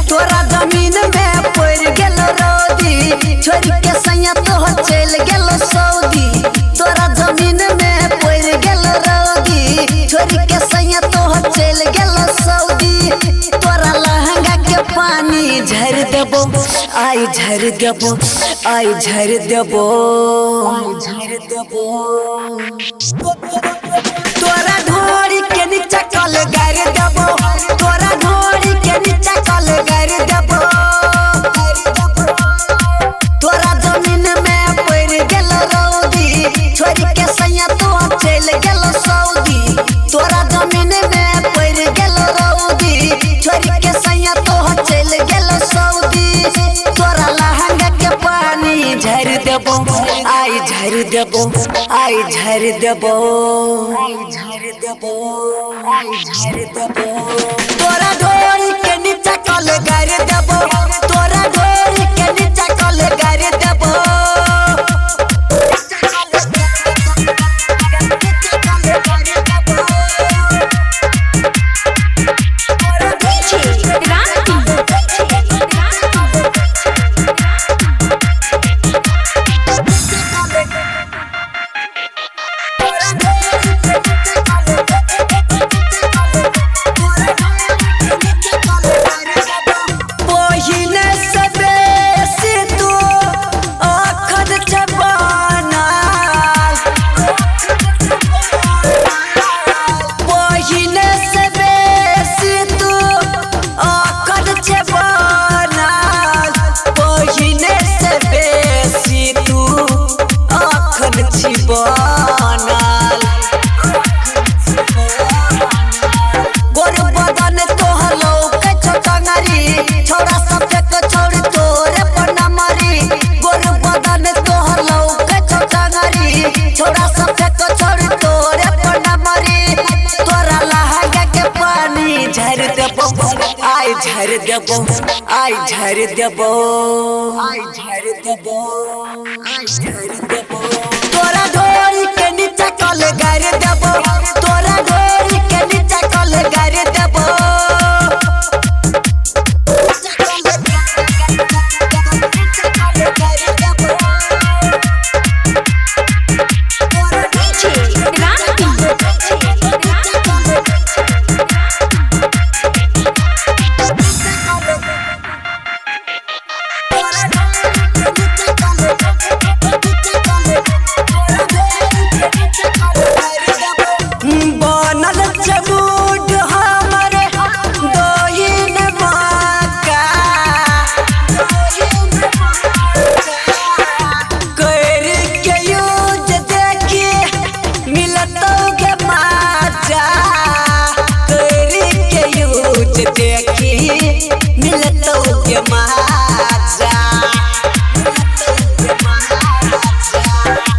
तोरा जमीन में पड़ गेलो रौदी, छोड़ के सैया तो चल गेलो सऊदी। तोरा जमीन में पड़ गेलो रौदी, छोड़ के सैया तो चल गेलो सऊदी। तोरा लहंगा के पानी झर देबो, आई झर देबो, आई झर देबो, झर देबो। तोरा ढोरी के नीचे कल गार देबो, तोरा ढोरी के नीचे कल गार देबो। तोरा जमीन में पड़ गेलो रौदी, छोड़ के सैया तो चल गेलो सऊदी। तोरा जमीन में पड़ गेलो रौदी, छोड़ के सैया तो चल गेलो सऊदी। तोरा लहंगा के पानी झर देबो, आई झर देबो, आई झर देबो, आई झर देबो, आई झर देबो। तोरा ढोरी के नीचे कल गार देबो, तोरा ढोरी के नीचे कल गार देबो। गोर बदन तोहर लौके छोटंगरी, छौड़ा सबके को छोड़ तोरे पन्ना मरी। गोर बदन तोहर लौके छोटंगरी, छौड़ा सबके को छोड़ तोरे पन्ना मरी। तोरा लहंगा के पानी झर देबो, आई झर देबो, आई झर देबो, आई झर देबो, आई झर देबो। तोरा ढोरी के नीचे कल गार देबो, तोरा ढोरी के नीचे कल गार देबो।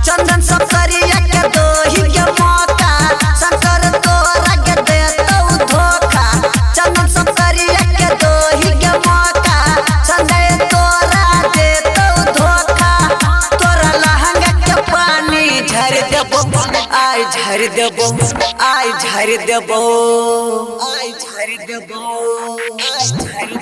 चंदन सप्तरिया के दोही के मौका, शंकर तोरा के देतौ धोखा। चंदन सप्तरिया के दोही के मौका, संजय तोरा देतौ धोखा। तोरा लहंगा के पानी झर देबो, आई झर देबो, आई झर देबो, आई झर देबो, आई झर